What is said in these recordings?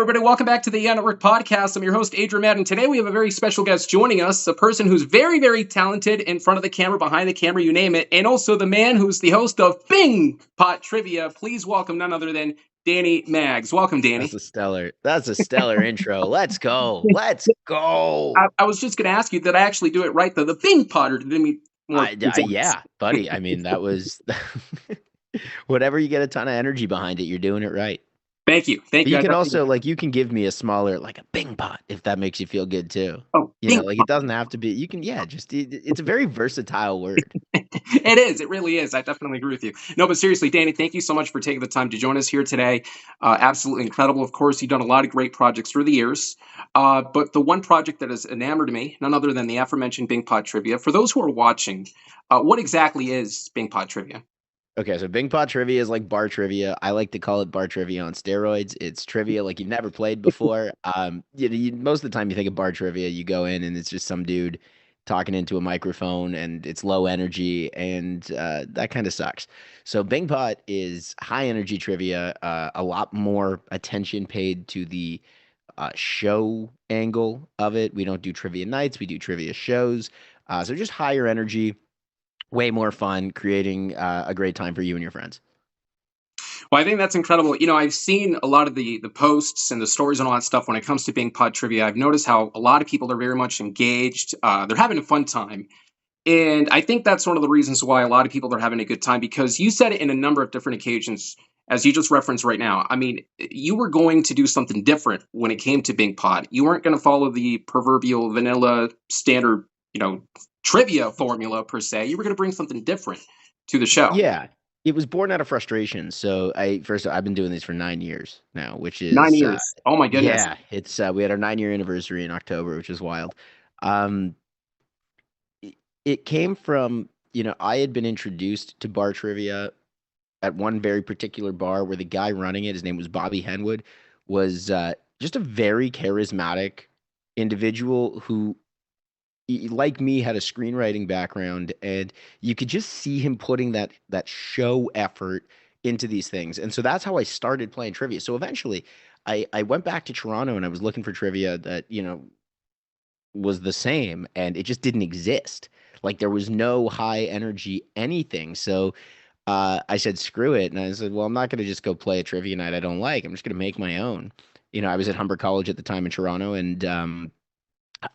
everybody. Welcome back to the Network Podcast. I'm your host, Adrian Madden. Today, we have a very special guest joining us, a person who's very, very talented in front of the camera, behind the camera, you name it, and also the man who's the host of Bingpot Trivia. Please welcome none other than Danny Maggs. Welcome, Danny. That's a stellar intro. Let's go. Let's go. I was just going to ask you, did I actually do it right, the Bingpot, or did I mean more? Yeah, buddy. I mean, that was whatever you get a ton of energy behind it, you're doing it right. Thank you. Thank But you. you can also you can give me a smaller, like a Bing pot, if that makes you feel good too. Oh, You know, like it doesn't have to be. You can, it's a very versatile word. It is. It really is. I definitely agree with you. No, but seriously, Danny, thank you so much for taking the time to join us here today. Absolutely incredible. Of course, you've done a lot of great projects through the years. But the one project that has enamored me, none other than the aforementioned Bingpot Trivia. For those who are watching, what exactly is Bingpot Trivia? Okay, so Bingpot trivia is like bar trivia. I like to call it bar trivia on steroids. It's trivia like you've never played before. Most of the time you think of bar trivia, you go in and it's just some dude talking into a microphone and it's low energy and that kind of sucks. So Bingpot is high energy trivia, a lot more attention paid to the show angle of it. We don't do trivia nights, we do trivia shows. So just higher energy, way more fun, creating a great time for you and your friends. Well, I think that's incredible. I've seen a lot of the posts and the stories and all that stuff when it comes to Bingpot Trivia. I've noticed how a lot of people are very much engaged. They're having a fun time. And I think that's one of the reasons why a lot of people are having a good time, because you said it in a number of different occasions, as you just referenced right now. I mean, you were going to do something different when it came to Bingpot. You weren't going to follow the proverbial vanilla standard, trivia formula per se. You were going to bring something different to the show. Yeah, it was born out of frustration. So I've been doing this for 9 years now, which 9 years. Oh my goodness. yeah, it's we had our 9 year anniversary in October, which is wild. Um, it came from, I had been introduced to bar trivia at one very particular bar where the guy running it, his name was Bobby Henwood, was just a very charismatic individual who, like me, had a screenwriting background, and you could just see him putting that show effort into these things. And so that's how I started playing trivia. So eventually I went back to Toronto and I was looking for trivia that, was the same, and it just didn't exist. Like there was no high energy anything. So I said, screw it. And I said, well, I'm not going to just go play a trivia night I don't like. I'm just going to make my own. I was at Humber College at the time in Toronto, and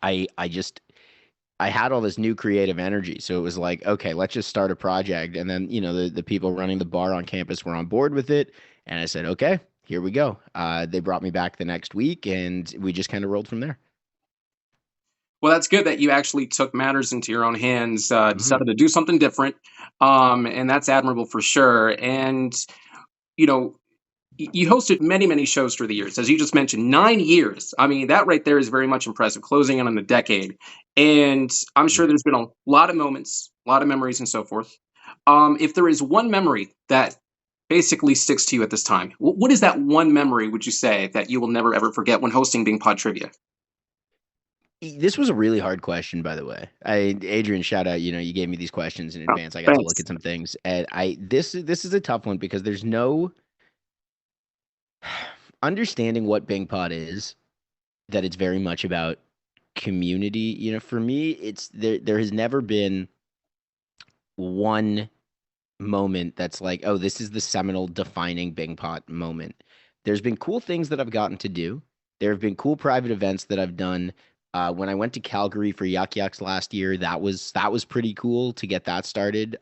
I just I had all this new creative energy. So it was like, okay, let's just start a project. And then, the people running the bar on campus were on board with it. And I said, okay, here we go. They brought me back the next week and we just kind of rolled from there. Well, that's good that you actually took matters into your own hands, Mhm. decided to do something different. And that's admirable for sure. And, you know, you hosted many, many shows through the years, as you just mentioned, 9 years. I mean, that right there is very much impressive, closing in on a decade. And I'm sure there's been a lot of moments, a lot of memories, and so forth. If there is one memory that basically sticks to you at this time, what is that one memory, would you say, that you will never ever forget when hosting Bing Pod Trivia? This was a really hard question, by the way. Adrian, shout out. You gave me these questions in Oh, advance. I got to look thanks. at some things, and this is a tough one because there's no understanding what Bing Pod is. That it's very much about community. For me, it's there has never been one moment that's like, oh, this is the seminal defining Bing Pot moment. There's been cool things that I've gotten to do. There have been cool private events that I've done. When I went to Calgary for Yuck Yucks last year, that was pretty cool to get that started.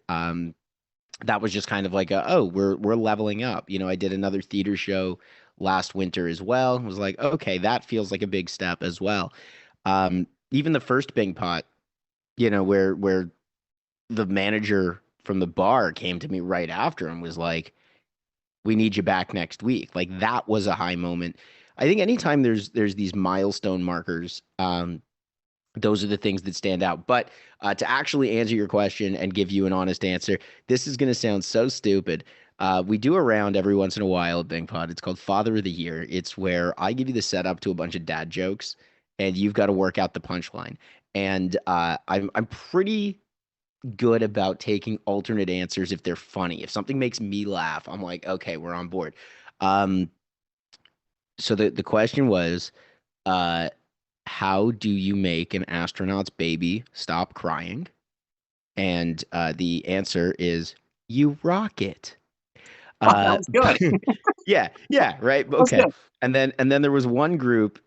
That was just kind of like oh, we're leveling up. I did another theater show last winter as well. I was like, okay, that feels like a big step as well. Even the first Bing Pot, where the manager from the bar came to me right after and was like, "We need you back next week." Like that was a high moment. I think anytime there's these milestone markers, those are the things that stand out. But to actually answer your question and give you an honest answer, this is going to sound so stupid. We do a round every once in a while at Bing Pod. It's called Father of the Year. It's where I give you the setup to a bunch of dad jokes, and you've got to work out the punchline. And I'm pretty good about taking alternate answers if they're funny. If something makes me laugh, I'm like, okay, we're on board. Um, So the question was, uh, how do you make an astronaut's baby stop crying? And the answer is you rock it. Oh, that Uh, was good. yeah, yeah, right. That was Okay. good. And then there was one group,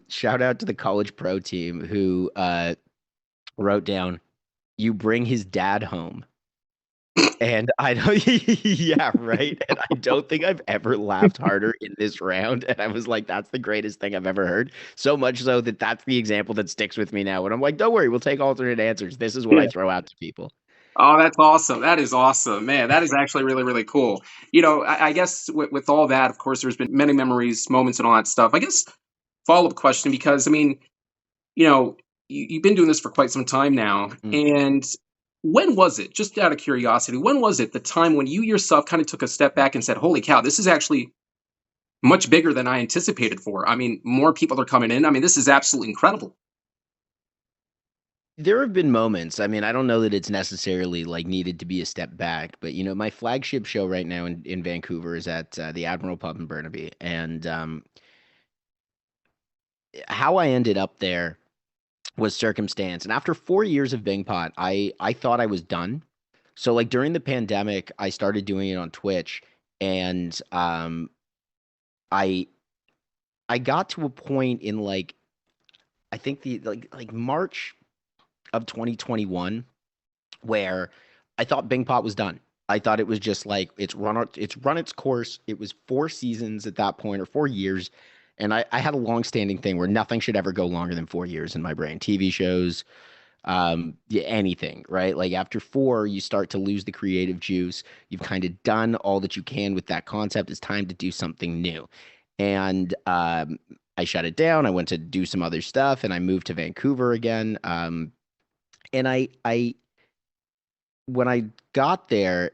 shout out to the college pro team who wrote down, you bring his dad home. And I don't, yeah, right. And I don't think I've ever laughed harder in this round. And I was like, that's the greatest thing I've ever heard. So much so that that's the example that sticks with me now. And I'm like, don't worry, we'll take alternate answers. This is what I Yeah. throw out to people. Oh, that's awesome. That is awesome, man. That is actually really, really cool. I guess with all that, of course, there's been many memories, moments, and all that stuff. I guess follow up question because I mean, you know, you've been doing this for quite some time now, Mm. and when was it? Just out of curiosity, when was it the time when you yourself kind of took a step back and said, "Holy cow, this is actually much bigger than I anticipated for." I mean, more people are coming in. I mean, this is absolutely incredible. There have been moments. I mean, I don't know that it's necessarily like needed to be a step back, but my flagship show right now in Vancouver is at the Admiral Pub in Burnaby. And how I ended up there was circumstance. And after 4 years of Bingpot, I thought I was done. So like during the pandemic, I started doing it on Twitch, and I I got to a point in like I think the like March of 2021 where I thought Bingpot was done. I thought it was just like it's run its course. It was 4 seasons at that point, or 4 years. And I had a long-standing thing where nothing should ever go longer than 4 years in my brain. TV shows, yeah, anything, right? Like after four, you start to lose the creative juice. You've kind of done all that you can with that concept. It's time to do something new. And I shut it down. I went to do some other stuff, and I moved to Vancouver again. And I when I got there,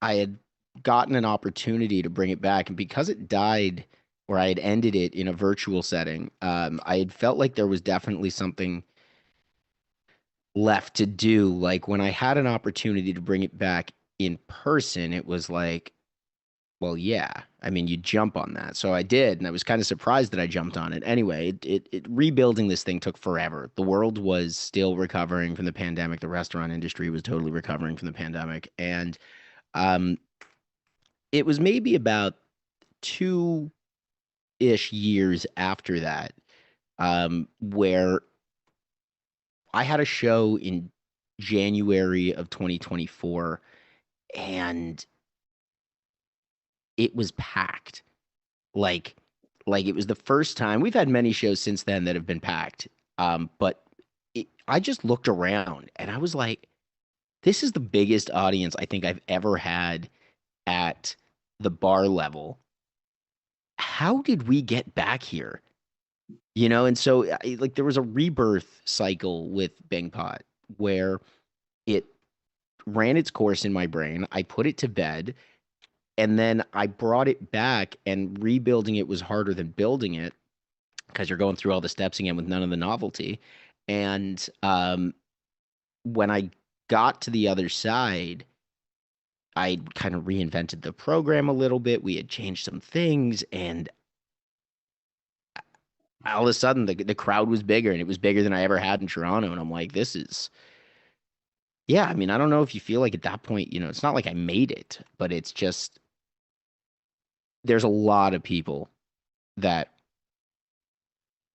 I had gotten an opportunity to bring it back, and because it died, or I had ended it in a virtual setting, I had felt like there was definitely something left to do. Like when I had an opportunity to bring it back in person, it was like, well, yeah. I mean, you jump on that. So I did, and I was kind of surprised that I jumped on it. Anyway, rebuilding this thing took forever. The world was still recovering from the pandemic. The restaurant industry was totally recovering from the pandemic, and um, it was maybe about 2-ish years after that, where I had a show in January of 2024, and it was packed. Like, like it was the first time. We've had many shows since then that have been packed. But I just looked around and I was like, this is the biggest audience I think I've ever had at the bar level. How did we get back here? And so like there was a rebirth cycle with Bang Pot where it ran its course in my brain. I put it to bed, and then I brought it back, and rebuilding it was harder than building it because you're going through all the steps again with none of the novelty. And when I got to the other side, I kind of reinvented the program a little bit. We had changed some things, and all of a sudden the crowd was bigger, and it was bigger than I ever had in Toronto. And I'm like, this is, yeah. I mean, I don't know if you feel like at that point, it's not like I made it, but it's just there's a lot of people that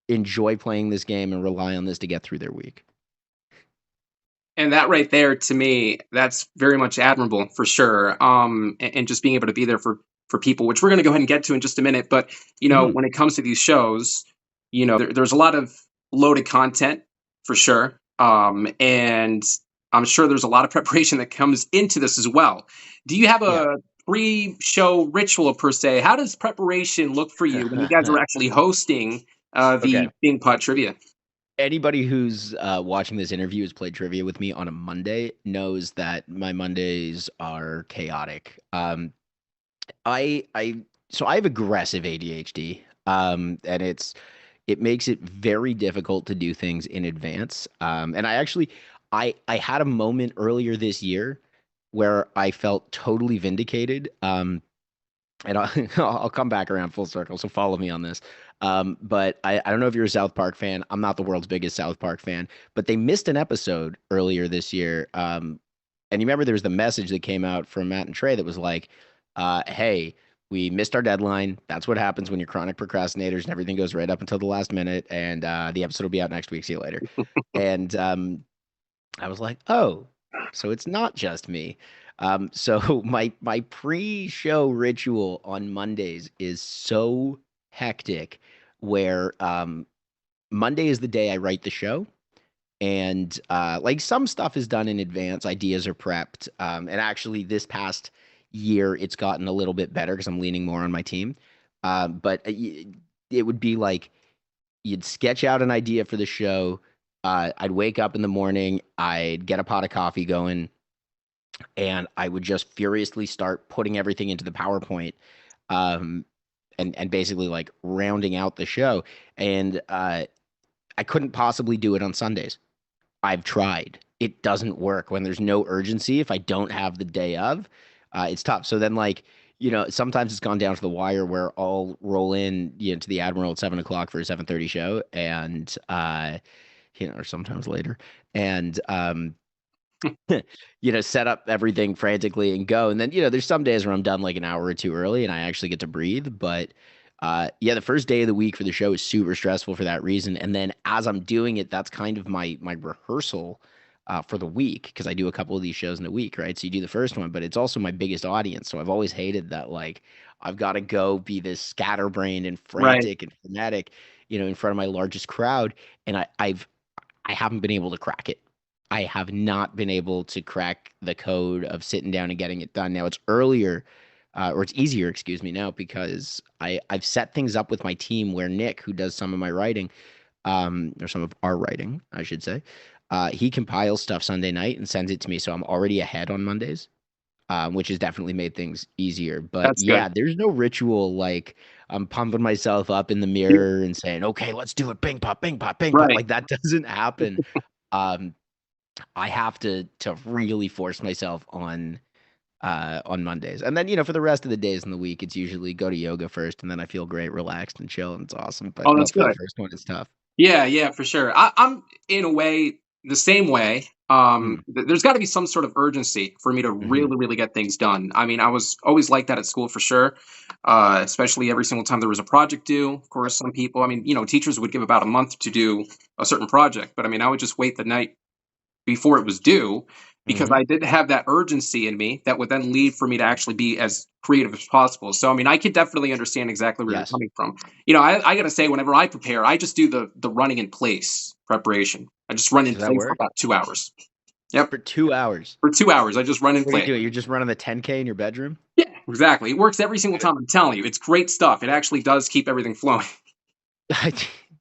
enjoy playing this game and rely on this to get through their week. And that right there, to me, that's very much admirable for sure. And just being able to be there for people, which we're going to go ahead and get to in just a minute. But Mhm. when it comes to these shows, there's a lot of loaded content for sure. And I'm sure there's a lot of preparation that comes into this as well. Do you have Yeah. a pre-show ritual per se? How does preparation look for you when you guys are actually hosting Okay. the Bing Pod Trivia? Anybody who's watching this interview has played trivia with me on a Monday knows that my Mondays are chaotic. I so I have aggressive ADHD, and it makes it very difficult to do things in advance. And I had a moment earlier this year where I felt totally vindicated. and I'll come back around full circle. So follow me on this. But I don't know if you're a South Park fan. I'm not the world's biggest South Park fan, but they missed an episode earlier this year. And you remember there was the message that came out from Matt and Trey that was like, "Hey, we missed our deadline. That's what happens when you're chronic procrastinators, and everything goes right up until the last minute. And the episode will be out next week. See you later." And I was like, "Oh, so it's not just me." So my pre-show ritual on Mondays is so hectic, where Monday is the day I write the show, and like some stuff is done in advance, ideas are prepped, and actually this past year it's gotten a little bit better because I'm leaning more on my team. But it would be like you'd sketch out an idea for the show. I'd wake up in the morning, I'd get a pot of coffee going, and I would just furiously start putting everything into the PowerPoint, um, and basically like rounding out the show. And I couldn't possibly do it on Sundays. I've tried. It doesn't work when there's no urgency. If I don't have the day of, it's tough. So then, like, sometimes it's gone down to the wire where I'll roll in, to the Admiral at 7 o'clock for a 7:30 show, and or sometimes later, and set up everything frantically and go. And then, there's some days where I'm done like an hour or two early and I actually get to breathe. But yeah, the first day of the week for the show is super stressful for that reason. And then as I'm doing it, that's kind of my rehearsal for the week, because I do a couple of these shows in a week, right? So you do the first one, but it's also my biggest audience. So I've always hated that, like, I've got to go be this scatterbrained and Right. frantic and frenetic, in front of my largest crowd. And I haven't been able to crack it. I have not been able to crack the code of sitting down and getting it done. Now it's earlier, or it's easier, excuse me, now, because I've set things up with my team where Nick, who does some of my writing, or some of our writing, I should say, he compiles stuff Sunday night and sends it to me, so I'm already ahead on Mondays, which has definitely made things easier. But That's good. yeah, there's no ritual like I'm pumping myself up in the mirror and saying, "Okay, let's do it, bing pop, bing pop, bing pop." Right. Like that doesn't happen. Um, I have to really force myself on Mondays. And then, for the rest of the days in the week, it's usually go to yoga first and then I feel great, relaxed and chill, and it's awesome. But Oh, no, that's for that good. first one it's tough. Yeah, yeah, for sure. I'm in a way the same way. Mm, There's got to be some sort of urgency for me to hmm. really, really get things done. I mean, I was always like that at school for sure, especially every single time there was a project due. Of course, some people, I mean, teachers would give about a month to do a certain project, but I mean, I would just wait the night before it was due because Hmm. I did have that urgency in me that would then lead for me to actually be as creative as possible. So, I mean, I could definitely understand exactly where you're Yes. coming from. I got to say, whenever I prepare, I just do the running in place preparation. I just run in Does that place for work? about 2 hours. Yep. For 2 hours. For 2 hours, I just run in What are you place. doing? You're just running the 10K in your bedroom? Yeah, exactly. It works every single time. I'm telling you, it's great stuff. It actually does keep everything flowing.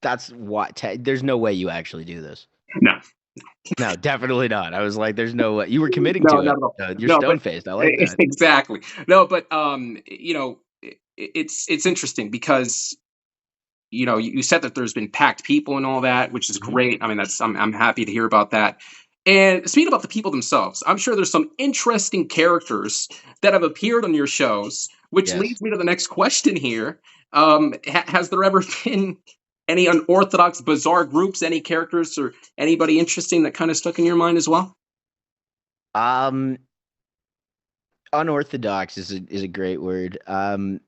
That's what there's no way you actually do this. No, No, definitely not. I was like, there's no way. You were committing no, to not it. at all. You're No, but stone faced. I like that. exactly. No, but it's interesting because you said that there's been packed people and all that, which is Hmm. great. I mean, I'm happy to hear about that. And speaking about the people themselves, I'm sure there's some interesting characters that have appeared on your shows, which Yes. leads me to the next question here. Has there ever been any unorthodox, bizarre groups, any characters, or anybody interesting that kind of stuck in your mind as well? Um, Unorthodox is a great word. And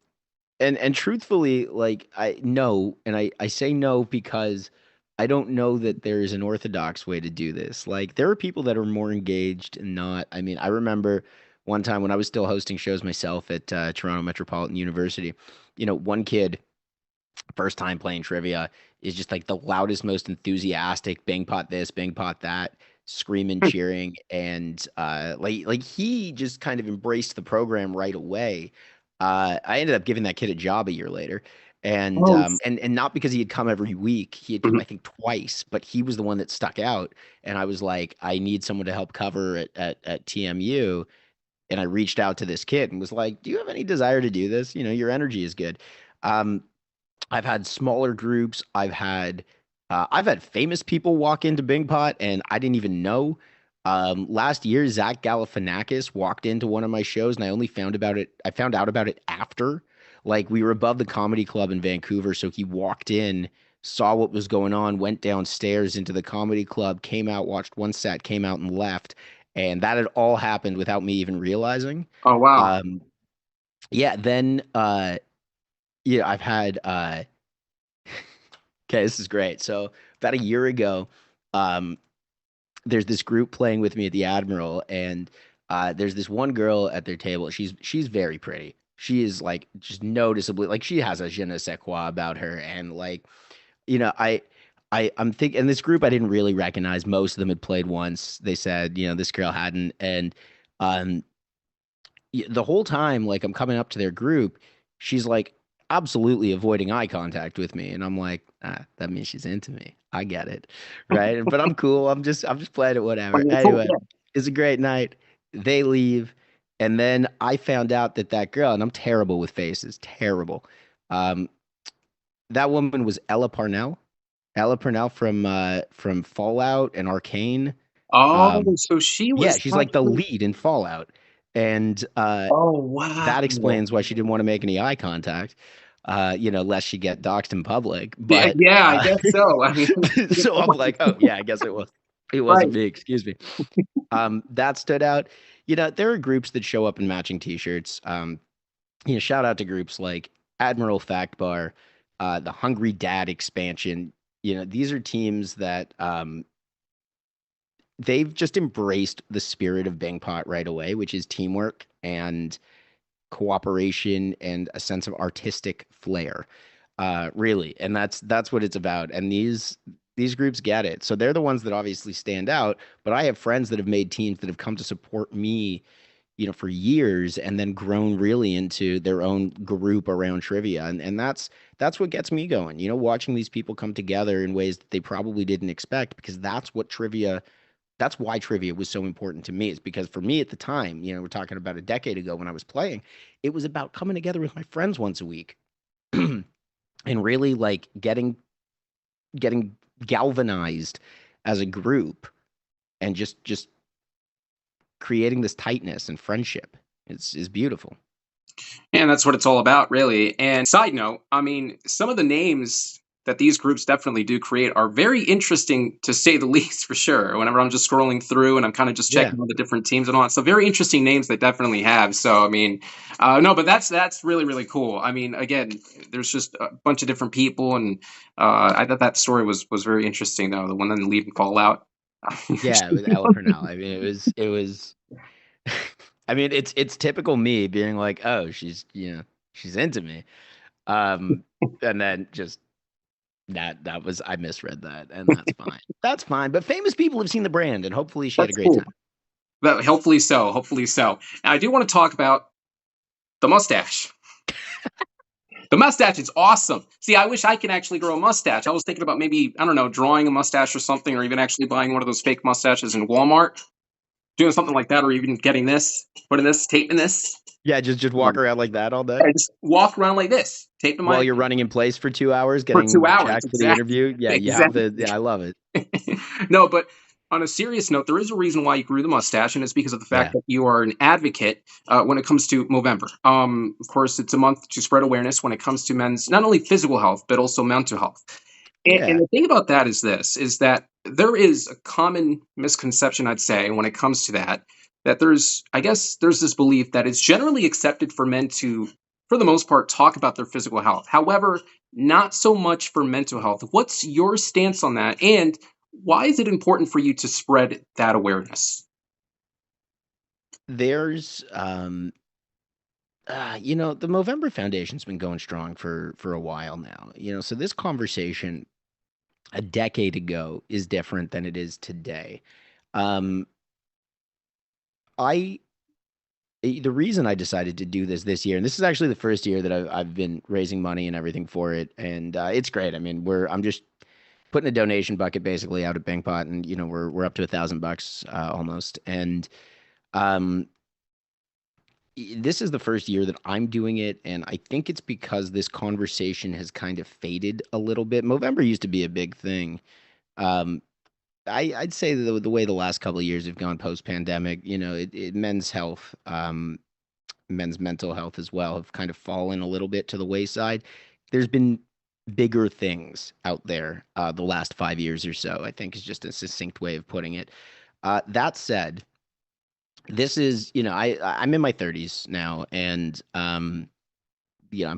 truthfully, like I no, and I say no because I don't know that there is an orthodox way to do this. Like there are people that are more engaged and not. I mean, I remember one time when I was still hosting shows myself at Toronto Metropolitan University. One kid first time playing trivia is just like the loudest, most enthusiastic, bang pot this, bang pot that, screaming, cheering, and like he just kind of embraced the program right away. I ended up giving that kid a job a year later. And Oh, not because he had come every week. He had come, mhm. I think, twice, but he was the one that stuck out. And I was like, I need someone to help cover at TMU. And I reached out to this kid and was like, "Do you have any desire to do this? Your energy is good." Um, I've had smaller groups. I've had famous people walk into Bingpot and I didn't even know. Last year, Zach Galifianakis walked into one of my shows, and I only found about it. I found out about it after, like, we were above the comedy club in Vancouver, so he walked in, saw what was going on, went downstairs into the comedy club, came out, watched one set, came out and left, and that had all happened without me even realizing. Oh wow. Um, yeah, then yeah, I've had okay, this is great. So about a year ago, um, there's this group playing with me at the Admiral, and there's this one girl at their table. She's very pretty. She is like just noticeably like she has a je ne sais quoi about her, and like you know I'm thinking in this group I didn't really recognize. Most of them had played once. They said this girl hadn't, and um the whole time, like I'm coming up to their group, she's like absolutely avoiding eye contact with me, and I'm like, that means she's into me. I get it, right? But I'm cool. I'm just playing it, I whatever. mean, cool. Anyway, Yeah. it's a great night. They leave, and then I found out that that girl, and I'm terrible with faces, terrible. Um, that woman was Ella Parnell. Ella Parnell from Fallout and Arcane. Oh, Um, so she yeah, was she's like the actually. lead in Fallout, and Oh that wow. explains why she didn't want to make any eye contact, lest she get doxxed in public. Yeah, But yeah, I guess so. I mean, good so I'm point. like, oh yeah, I guess it Right. wasn't me. Excuse me. That stood out. There are groups that show up in matching T-shirts. Shout out to groups like Admiral Fact Bar, the Hungry Dad expansion. These are teams that they've just embraced the spirit of Bangpot right away, which is teamwork and cooperation and a sense of artistic flair, really, and that's what it's about. And these groups get it, so they're the ones that obviously stand out. But I have friends that have made teams that have come to support me, for years, and then grown really into their own group around trivia, and that's what gets me going. Watching these people come together in ways that they probably didn't expect, because that's why trivia was so important to me, is because for me at the time, we're talking about a decade ago when I was playing, it was about coming together with my friends once a week and really like getting galvanized as a group, and just creating this tightness and friendship. Is beautiful. And that's what it's all about, really. And side note, I mean, some of the names that these groups definitely do create are very interesting to say the least, for sure. Whenever I'm just scrolling through and I'm kind of just Yeah. checking all the different teams and all that, so very interesting names they definitely have. So I mean, no, but that's really really cool. I mean, again, there's just a bunch of different people, and I thought that story was very interesting though. The one that lead and Fallout. Yeah, with Ella Purnell. I mean, it was I mean, it's typical me being like, "Oh, she's into me." Um and then just that was I misread that, and that's fine. That's fine. But famous people have seen the brand, and hopefully she had a That's great cool. time. But hopefully so. Hopefully so. Now, I do want to talk about the mustache. The mustache is awesome. See, I wish I could actually grow a mustache. I was thinking about maybe, I don't know, drawing a mustache or something, or even actually buying one of those fake mustaches in Walmart, doing something like that, or even getting this, putting this, taping this. Yeah, just walk Um, around like that all day I just walk around like this, taping while my you're running in place for 2 hours, for two getting hours. checked for the Exactly. interview. Yeah, you have the. Exactly. Yeah, I love it. No, but on a serious note, there is a reason why you grew the mustache, and it's because of the fact Yeah, that you are an advocate when it comes to Movember. Of course, it's a month to spread awareness when it comes to men's not only physical health but also mental health. And yeah. the thing about that is this: is that there is a common misconception, I'd say, when it comes to that. That there's, I guess, there's this belief that it's generally accepted for men to, for the most part, talk about their physical health. However, not so much for mental health. What's your stance on that? And why is it important for you to spread that awareness? There's the Movember Foundation's been going strong for a while now. So this conversation a decade ago is different than it is today. Um, I the reason I decided to do this year, and this is actually the first year that I've been raising money and everything for it, and it's great. I mean, I'm just putting a donation bucket basically out at Bingpot, and we're up to $1,000 almost, and um, this is the first year that I'm doing it, and I think it's because this conversation has kind of faded a little bit. Movember used to be a big thing. Um, I'd say the way the last couple of years have gone post pandemic, men's health, men's mental health as well have kind of fallen a little bit to the wayside. There's been bigger things out there the last 5 years or so, I think is just a succinct way of putting it. That said, this is, I'm in my 30s now, and I'm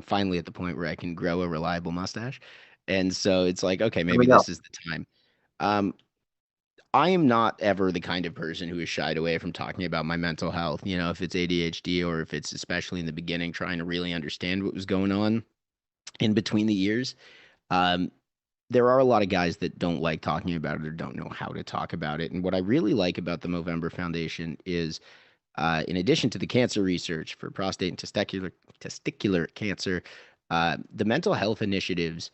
finally at the point where I can grow a reliable mustache. And so it's like, okay, There we maybe go. this is the time. Um, I am not ever the kind of person who is shied away from talking about my mental health, if it's ADHD or if it's especially in the beginning trying to really understand what was going on in between the years. Um, there are a lot of guys that don't like talking about it or don't know how to talk about it. And what I really like about the Movember Foundation is, in addition to the cancer research for prostate and testicular cancer, the mental health initiatives.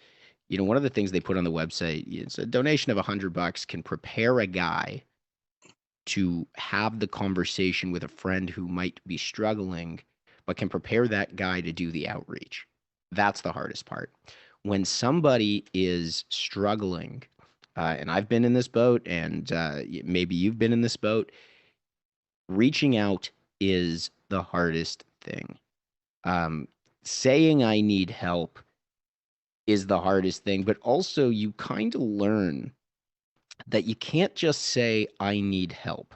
One of the things they put on the website is a donation of $100 can prepare a guy to have the conversation with a friend who might be struggling, but can prepare that guy to do the outreach. That's the hardest part. When somebody is struggling, and I've been in this boat, and maybe you've been in this boat, reaching out is the hardest thing. Um, Saying I need help is the hardest thing, but also you kind of learn that you can't just say I need help.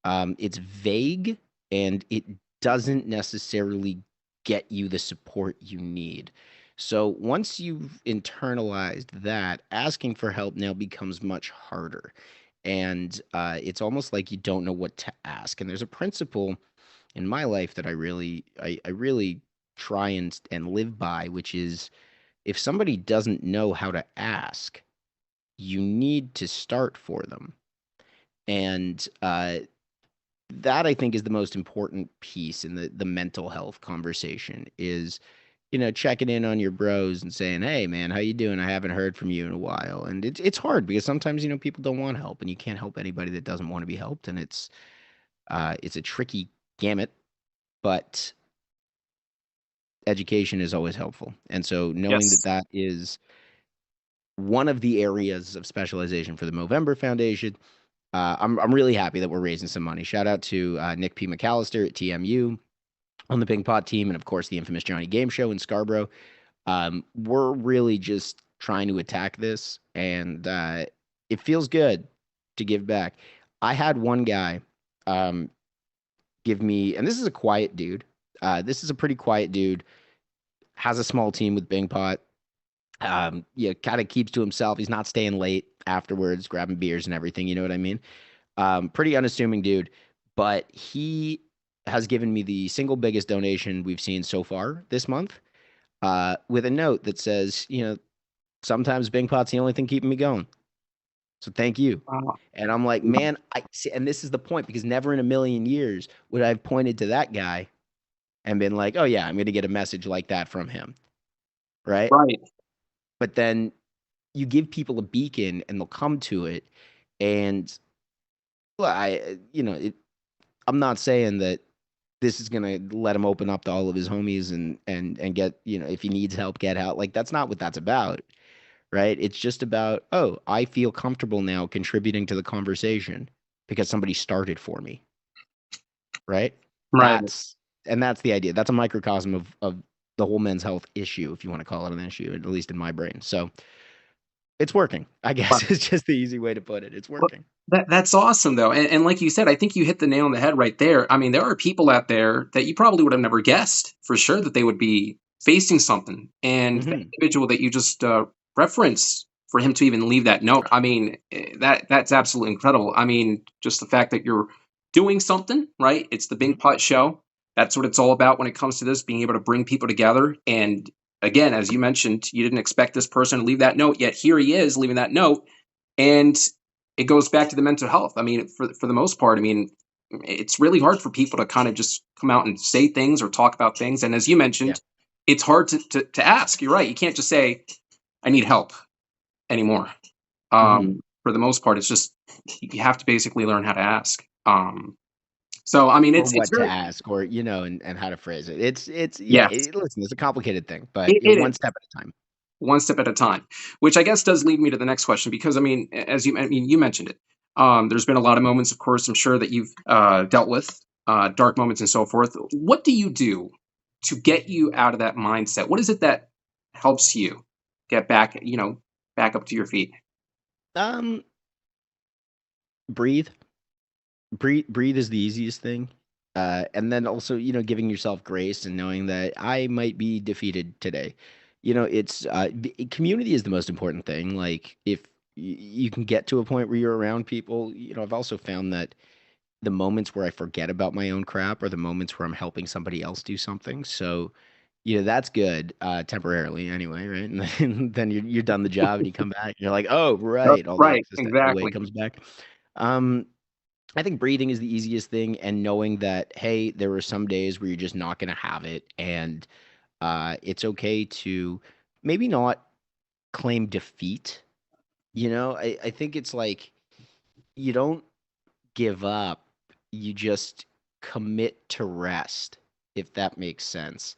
It's vague and it doesn't necessarily get you the support you need. So once you've internalized that, asking for help now becomes much harder. And it's almost like you don't know what to ask. And there's a principle in my life that I really try and live by, which is if somebody doesn't know how to ask, you need to start for them. And that I think is the most important piece in the mental health conversation is, checking in on your bros and saying, "Hey, man, how you doing? I haven't heard from you in a while." And it's hard because sometimes people don't want help, and you can't help anybody that doesn't want to be helped, and it's a tricky gamut, but education is always helpful. And so knowing that Yes. that is one of the areas of specialization for the Movember Foundation. I'm really happy that we're raising some money. Shout out to Nick P. McAllister at TMU on the Bingpot team, and of course the infamous Johnny Game Show in Scarborough. We're really just trying to attack this, and it feels good to give back. I had one guy um, give me, and this is a quiet dude. This is a pretty quiet dude. Has a small team with Bingpot. Yeah, kind of keeps to himself. He's not staying late afterwards, grabbing beers and everything. You know what I mean? Pretty unassuming dude, but he has given me the single biggest donation we've seen so far this month, with a note that says, sometimes Bing Pot's the only thing keeping me going. So thank you. Wow. And I'm like, man, I see, and this is the point because never in a million years would I have pointed to that guy and been like, oh yeah, I'm going to get a message like that from him, right? Right. But then you give people a beacon and they'll come to it, and well, I'm not saying that this is gonna let him open up to all of his homies and get, if he needs help, get help. Like that's not what that's about, right? It's just about, oh, I feel comfortable now contributing to the conversation because somebody started for me, right? Right. That's the idea. That's a microcosm of the whole men's health issue, if you want to call it an issue, at least in my brain. So it's working, I Wow. guess. It's just the easy way to put it. It's Well, working. that's awesome though, and like you said, I think you hit the nail on the head right there. I mean, there are people out there that you probably would have never guessed for sure that they would be facing something, and the Hmm. individual that you just referenced, for him to even leave that note, I mean, that's absolutely incredible. I mean, just the fact that you're doing something right. It's the Hmm. Bing Pot Show. That's what it's all about when it comes to this, being able to bring people together. And again, as you mentioned, you didn't expect this person to leave that note, yet here he is leaving that note. And it goes back to the mental health. I mean, for the most part, I mean, it's really hard for people to kind of just come out and say things or talk about things. And as you Yeah. mentioned, it's hard to ask. You're right. You can't just say, I need help anymore. Hmm. For the most part, it's just you have to basically learn how to ask. So I mean, Or it's what to very ask, or and how to phrase it. It's yeah. yes, Listen, it's a complicated thing, but it one is. step at a time. one step at a time. Which I guess does lead me to the next question because I mean, as you, I mean, you mentioned it. There's been a lot of moments, of course, I'm sure that you've dealt with dark moments and so forth. What do you do to get you out of that mindset? What is it that helps you get back, back up to your feet? Um, breathe. Breathe is the easiest thing. And then also, giving yourself grace and knowing that I might be defeated today. It's community is the most important thing. Like if you can get to a point where you're around people, I've also found that the moments where I forget about my own crap are the moments where I'm helping somebody else do something. So, that's good, temporarily anyway, right? And then you're done the job and you come back and you're like, oh, right, all the Right, existential weight exactly. comes back. Um, I think breathing is the easiest thing, and knowing that, hey, there are some days where you're just not going to have it, and it's okay to maybe not claim defeat. I think it's like you don't give up, you just commit to rest, if that makes sense.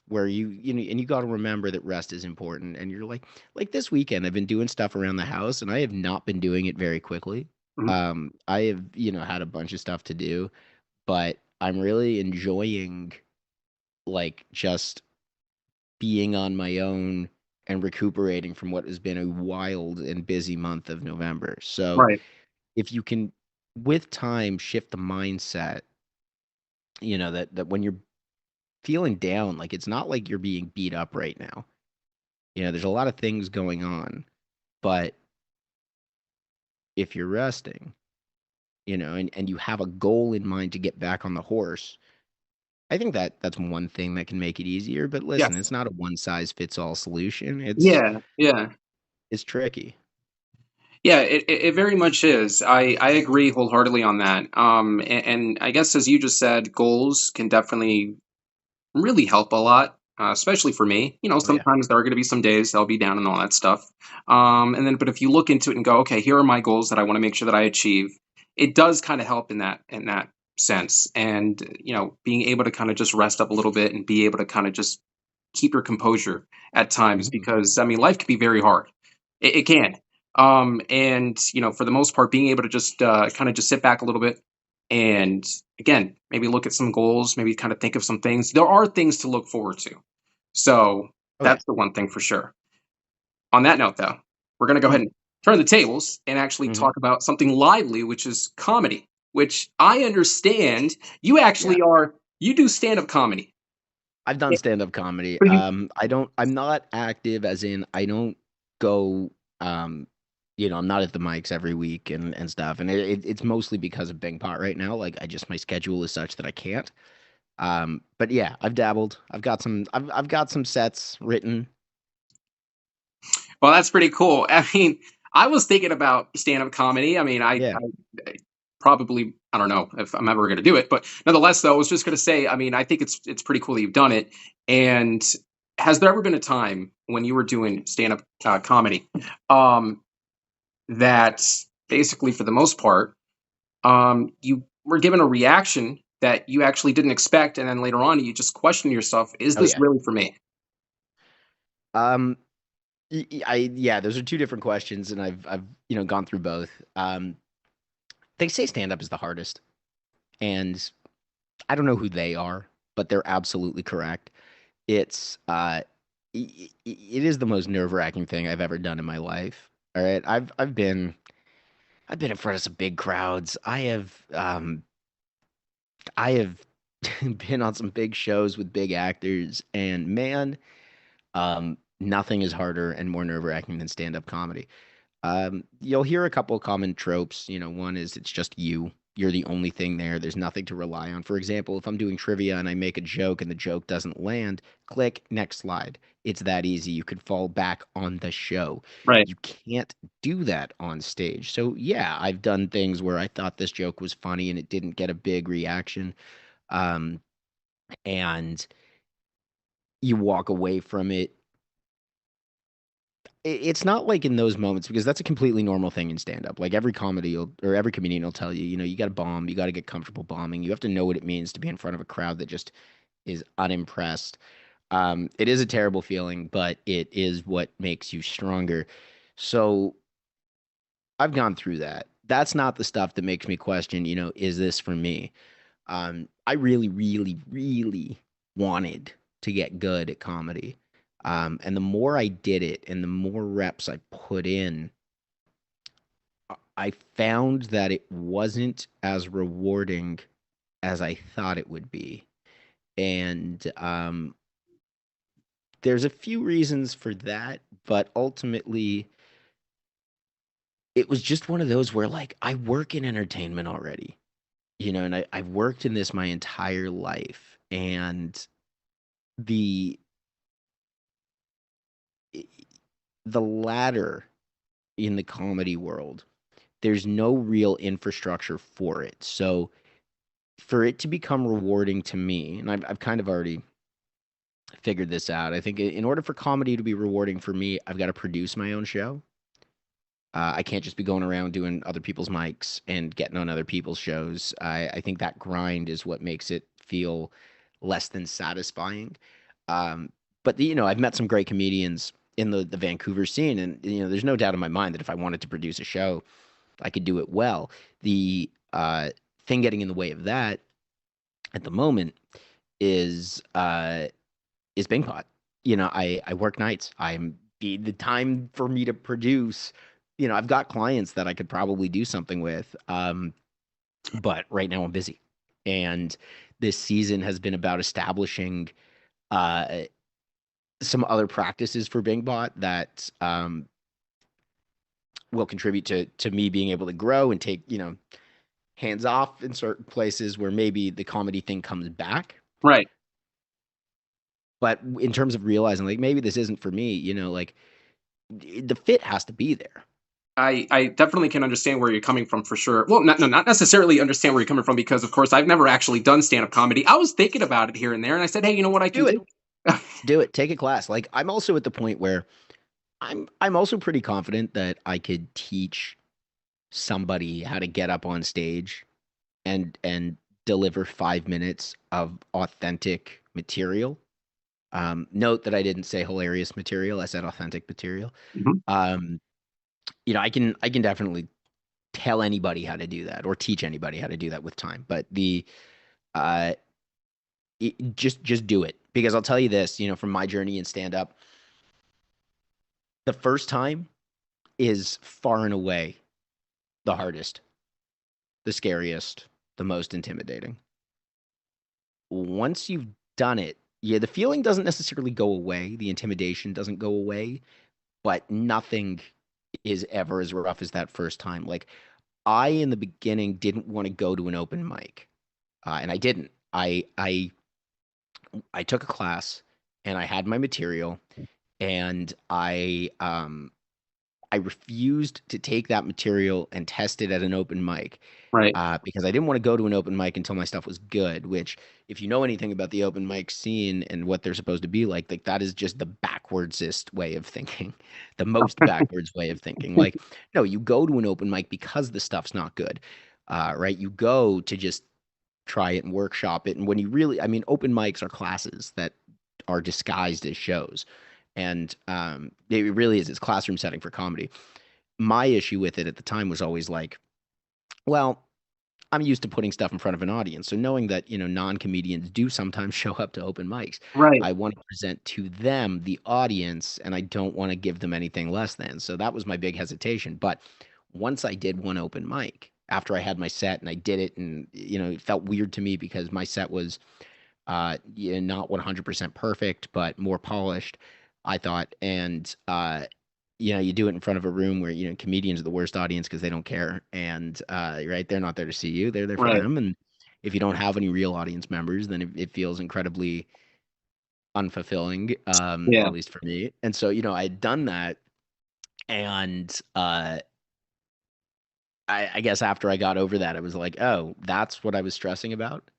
Where and you got to remember that rest is important. And you're like this weekend, I've been doing stuff around the house, and I have not been doing it very quickly. Mhm. I have, had a bunch of stuff to do, but I'm really enjoying like just being on my own and recuperating from what has been a wild and busy month of November. So Right. if you can, with time, shift the mindset, that when you're feeling down, like it's not like you're being beat up right now. There's a lot of things going on, but if you're resting, and you have a goal in mind to get back on the horse, I think that that's one thing that can make it easier. But listen, Yes. it's not a one size fits all solution. Yeah. Yeah. It's tricky. Yeah, it very much is. I agree wholeheartedly on that. And I guess as you just said, goals can definitely really help a lot, especially for me. Oh yeah. Sometimes there are going to be some days I'll be down and all that stuff. And then, but if you look into it and go, okay, here are my goals that I want to make sure that I achieve, it does kind of help in that sense. And being able to kind of just rest up a little bit and be able to kind of just keep your composure at times Mhm. because I mean, life can be very hard. It can. And for the most part, being able to just kind of just sit back a little bit and again, maybe look at some goals, maybe kind of think of some things. There are things to look forward to. So Oh yeah. that's the one thing for sure. On that note, though, we're going to go ahead Mhm. and turn the tables and actually Mhm. talk about something lively, which is comedy, which I understand you Yeah. actually are, you do stand up comedy. I've done stand-up comedy. So you, I'm not active as in I don't go, um, I'm not at the mics every week and stuff. And it's mostly because of Bingpot right now. Like my schedule is such that I can't. But yeah, I've dabbled. I've got some sets written. well, that's pretty cool. I mean, I was thinking about stand up comedy. I mean, Yeah. I probably I don't know if I'm ever going to do it, but nonetheless, though, I was just going to say. I mean, I think it's pretty cool that you've done it. And has there ever been a time when you were doing stand up comedy um, that basically, for the most part, you were given a reaction that you actually didn't expect, and then later on, you just question yourself: Is Oh this yeah. really for me? Um, yeah, those are two different questions, and I've gone through both. They say stand-up is the hardest, and I don't know who they are, but they're absolutely correct. It's it is the most nerve-wracking thing I've ever done in my life. All right. I've been in front of some big crowds. I have been on some big shows with big actors, and man, nothing is harder and more nerve-wracking than stand-up comedy. You'll hear a couple common tropes. One is it's just you. You're the only thing there. There's nothing to rely on. For example, if I'm doing trivia and I make a joke and the joke doesn't land, click next slide. It's that easy. You could fall back on the show. Right. You can't do that on stage. So, yeah, I've done things where I thought this joke was funny and it didn't get a big reaction. Um, and you walk away from it. It's not like in those moments because that's a completely normal thing in stand up. Like every comedian will tell you, you got to bomb, you got to get comfortable bombing. You have to know what it means to be in front of a crowd that just is unimpressed. It is a terrible feeling, but it is what makes you stronger. So I've gone through that. That's not the stuff that makes me question, is this for me? I really, really, really wanted to get good at comedy. And the more I did it and the more reps I put in, I found that it wasn't as rewarding as I thought it would be. And there's a few reasons for that, but ultimately, it was just one of those where, like, I work in entertainment already, and I've worked in this my entire life. And the the ladder in the comedy world, there's no real infrastructure for it. So for it to become rewarding to me, and I've kind of already figured this out. I think in order for comedy to be rewarding for me, I've got to produce my own show. I can't just be going around doing other people's mics and getting on other people's shows. I think that grind is what makes it feel less than satisfying. Um, but I've met some great comedians in the Vancouver scene, and there's no doubt in my mind that if I wanted to produce a show, I could do it well. The thing getting in the way of that at the moment is Bingpot. I work nights. The time for me to produce. I've got clients that I could probably do something with, but right now I'm busy, and this season has been about establishing uh, some other practices for Bingpot that will contribute to me being able to grow and take hands off in certain places where maybe the comedy thing comes back. Right. But in terms of realizing, like, maybe this isn't for me, like, the fit has to be there. I definitely can understand where you're coming from for sure. Well, not necessarily understand where you're coming from because, of course, I've never actually done stand up comedy. I was thinking about it here and there, and I said, hey, you know what I can Do it. do? Do it. Take a class. Like, I'm also at the point where I'm also pretty confident that I could teach somebody how to get up on stage and deliver 5 minutes of authentic material. Note that I didn't say hilarious material. I said authentic material. Mhm. Um, I can definitely tell anybody how to do that or teach anybody how to do that with time. But uh, just do it, because I'll tell you this. From my journey in stand up, the first time is far and away the hardest, the scariest, the most intimidating. Once you've done it, yeah, the feeling doesn't necessarily go away, the intimidation doesn't go away, but nothing is ever as rough as that first time. Like, I in the beginning didn't want to go to an open mic, and I didn't. I took a class and I had my material, and I refused to take that material and test it at an open mic, Right. because I didn't want to go to an open mic until my stuff was good. Which, if you know anything about the open mic scene and what they're supposed to be like that is just the backwardsest way of thinking, the most backwards way of thinking. Like, no, you go to an open mic because the stuff's not good, right? You go to just try it and workshop it. And when you really, I mean, open mics are classes that are disguised as shows. And it really is. It's classroom setting for comedy. My issue with it at the time was always like, well, I'm used to putting stuff in front of an audience. So knowing that, non-comedians do sometimes show up to open mics, Right. I want to present to them, the audience, and I don't want to give them anything less than. So that was my big hesitation. But once I did one open mic, after I had my set and I did it, and it felt weird to me because my set was yeah, not 100% perfect, but more polished, I thought. And you do it in front of a room where comedians are the worst audience because they don't care, and right, they're not there to see you; they're there for Right. them. And if you don't have any real audience members, then it feels incredibly unfulfilling, Yeah. at least for me. And so I had done that, and I guess after I got over that, I was like, oh, that's what I was stressing about.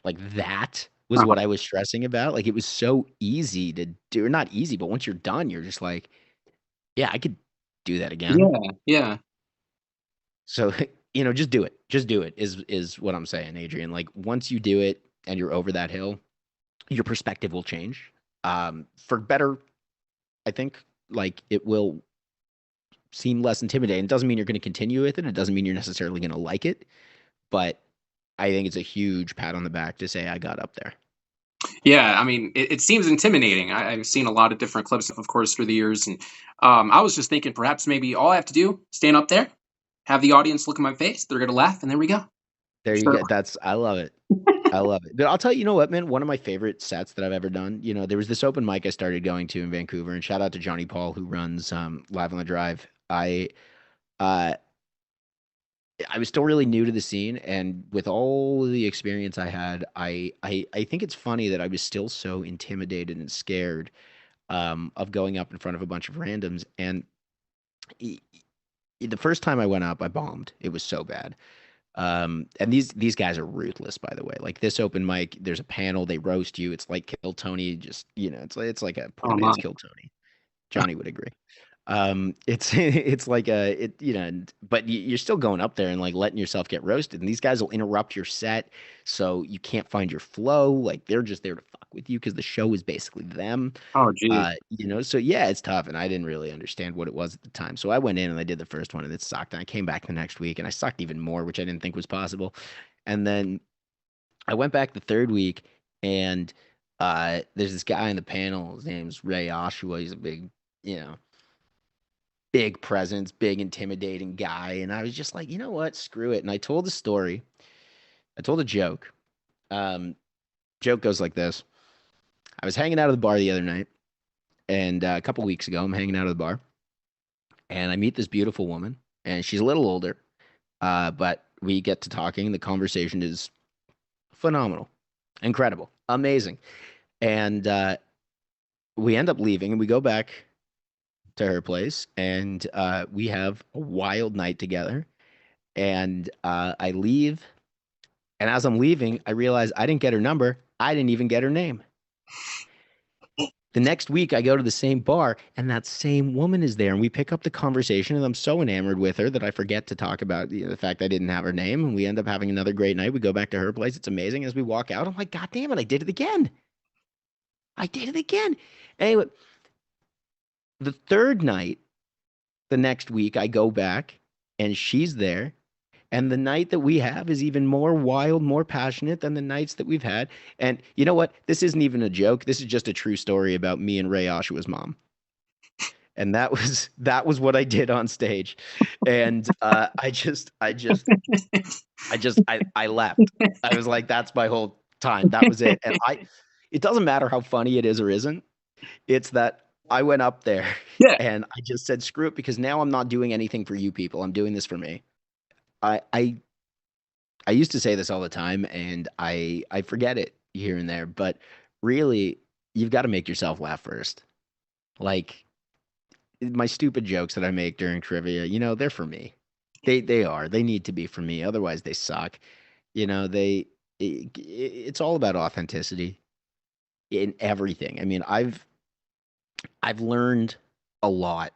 Like, that was Uh-huh. what I was stressing about. Like, it was so easy to do, or not easy, but once you're done, you're just like, yeah, I could do that again. Yeah. Yeah. So, just do it. Just do it is what I'm saying, Adrian. Like, once you do it and you're over that hill, your perspective will change. For better, I think, like it will seem less intimidating. It doesn't mean you're going to continue with it. It doesn't mean you're necessarily going to like it, but I think it's a huge pat on the back to say I got up there. Yeah, I mean, it seems intimidating. I've seen a lot of different clips, of course, through the years, and I was just thinking perhaps maybe all I have to do, stand up there, have the audience look at my face, they're gonna laugh, and there we go. There you Sure. go. That's I love it. I love it. But I'll tell you, you know what, man? One of my favorite sets that I've ever done, there was this open mic I started going to in Vancouver, and shout out to Johnny Paul who runs Live on the Drive. Uh I was still really new to the scene, and with all the experience I had, I think it's funny that I was still so intimidated and scared of going up in front of a bunch of randoms. And e- the first time I went up, I bombed. It was so bad. And these guys are ruthless, by the way. Like this open mic, there's a panel, they roast you. It's like Kill Tony, just it's like a poor Oh my. man's Kill Tony. Johnny would agree. It's it's like but you're still going up there and like letting yourself get roasted, and these guys will interrupt your set, so you can't find your flow. Like they're just there to fuck with you because the show is basically them. Oh geez. So yeah, it's tough, and I didn't really understand what it was at the time. So I went in and I did the first one, and it sucked. And I came back the next week, and I sucked even more, which I didn't think was possible. And then I went back the third week, and there's this guy in the panel. His name's Ray Oshawa. He's a you know big presence, big intimidating guy. And I was just like, you know what? Screw it. And I told the story. I told a joke. Um, Joke goes like this. I was hanging out at the bar the other night, and a couple weeks ago, I'm hanging out at the bar, and I meet this beautiful woman, and she's a little older, but we get to talking. The conversation is phenomenal, incredible, amazing. And we end up leaving, and we go back to her place, and we have a wild night together. And I leave, and as I'm leaving, I realize I didn't get her number. I didn't even get her name. The next week, I go to the same bar, and that same woman is there, and we pick up the conversation, and I'm so enamored with her that I forget to talk about the fact I didn't have her name, and we end up having another great night. We go back to her place. It's amazing. As we walk out, I'm like, God damn it, I did it again. I did it again. Anyway, the third night, the next week, I go back, and she's there. And the night that we have is even more wild, more passionate than the nights that we've had. And you know what? This isn't even a joke. This is just a true story about me and Ray Oshawa's mom. And that was what I did on stage. And I left. I was like, that's my whole time. That was it. And it doesn't matter how funny it is or isn't. It's that I went up there Yeah. and I just said, screw it, because now I'm not doing anything for you people. I'm doing this for me. I used to say this all the time, and I forget it here and there, but really, you've got to make yourself laugh first. Like my stupid jokes that I make during trivia, they're for me. They are. They need to be for me. Otherwise, they suck. It's all about authenticity in everything. I mean, I've learned a lot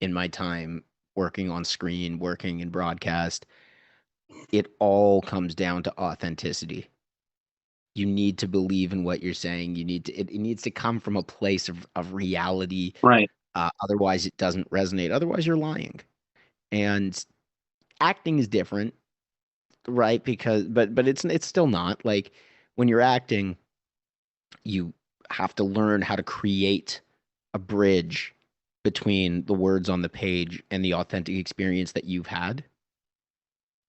in my time working on screen, working in broadcast. It all comes down to authenticity. You need to believe in what you're saying. It needs to come from a place of reality. Right. Otherwise it doesn't resonate. Otherwise you're lying. And acting is different, right? Because but it's still not. Like when you're acting, you have to learn how to create a bridge between the words on the page and the authentic experience that you've had.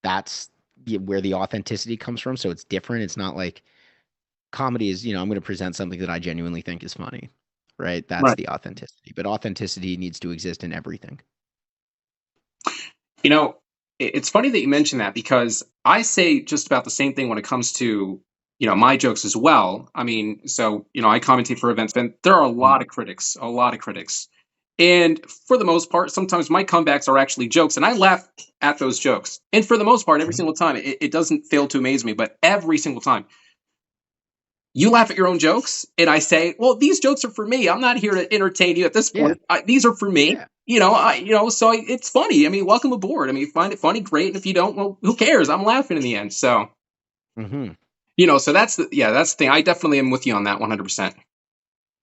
That's where the authenticity comes from. So it's different. It's not like comedy is, I'm going to present something that I genuinely think is funny, right? That's Right. the authenticity. But authenticity needs to exist in everything. You know, it's funny that you mention that because I say just about the same thing when it comes to, my jokes as well. I mean, so, I commentate for events, and there are Mm. a lot of critics. And for the most part, sometimes my comebacks are actually jokes, and I laugh at those jokes. And for the most part, every Mhm. single time, it doesn't fail to amaze me, but every single time, you laugh at your own jokes, and I say, "Well, these jokes are for me. I'm not here to entertain you at this Yeah. point. These are for me." Yeah. It's funny. I mean, welcome aboard. I mean, find it funny, great. And if you don't, well, who cares? I'm laughing in the end. So, Hmm. so that's the thing. I definitely am with you on that 100%.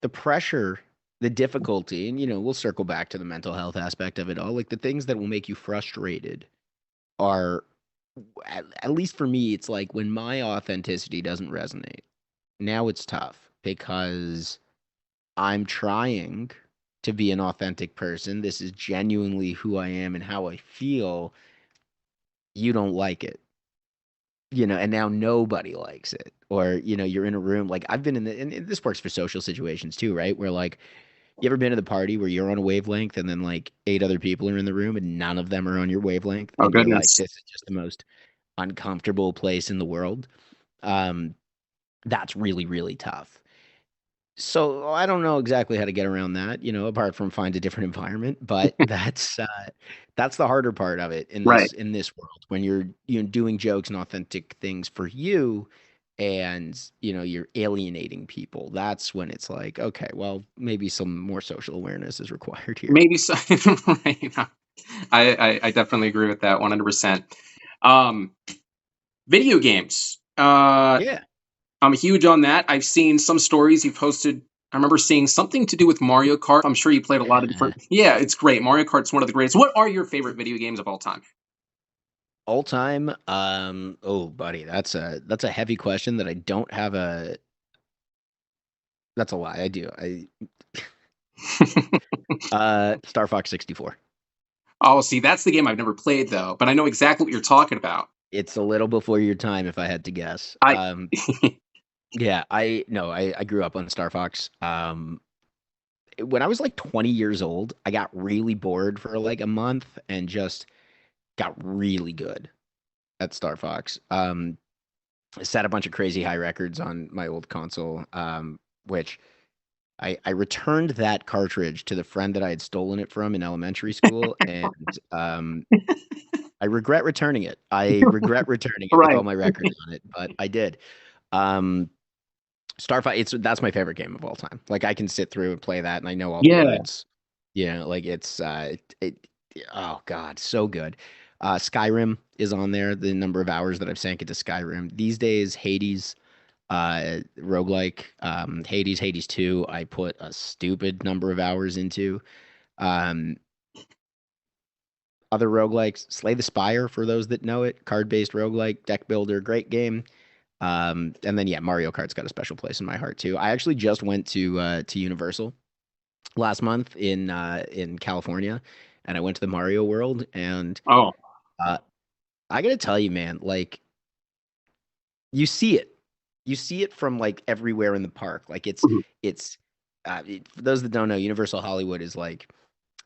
the pressure, the difficulty, and we'll circle back to the mental health aspect of it all. Like the things that will make you frustrated are, at least for me, it's like when my authenticity doesn't resonate. Now it's tough because I'm trying to be an authentic person. This is genuinely who I am and how I feel. You don't like it, and now nobody likes it. Or, you're in a room, like I've been in and this works for social situations too, right? Where like, you ever been to the party where you're on a wavelength and then like eight other people are in the room and none of them are on your wavelength Oh and you're like, goodness. this is just the most uncomfortable place in the world. Um, that's really, really tough. So I don't know exactly how to get around that, apart from find a different environment, but that's the harder part of it in Right. this world when you're doing jokes and authentic things for you and you're alienating people. That's when it's like, okay, well, maybe some more social awareness is required here. Maybe so. Right. I definitely agree with that 100%. Um, Video games. Yeah. I'm huge on that. I've seen some stories you posted. I remember seeing something to do with Mario Kart. I'm sure you played a lot of different. Yeah, it's great. Mario Kart's one of the greatest. What are your favorite video games of all time? All time, oh buddy, that's a heavy question that I don't have a that's a lie. I do. Star Fox 64. Oh, see, that's the game I've never played though, but I know exactly what you're talking about. It's a little before your time, if I had to guess. I Yeah, I no, I grew up on Star Fox. When I was like 20 years old, I got really bored for like a month and just got really good at Star Fox. I set a bunch of crazy high records on my old console, which I returned that cartridge to the friend that I had stolen it from in elementary school, and I regret returning it. I regret returning it with right. all my records on it, but I did. Um, Starfight, that's my favorite game of all time. Like I can sit through and play that, and I know all the Yeah. words. Like it's oh god, so good. Skyrim is on there. The number of hours that I've sank into Skyrim these days. Hades, roguelike, Hades 2. I put a stupid number of hours into. Um, Other roguelikes, Slay the Spire for those that know it, card-based roguelike, deck builder, great game. And then yeah, Mario Kart's got a special place in my heart too. I actually just went to Universal last month in California, and I went to the Mario World, and Oh. uh, I gotta tell you, man, like you see it, from like everywhere in the park. Like Mhm. for those that don't know, Universal Hollywood is like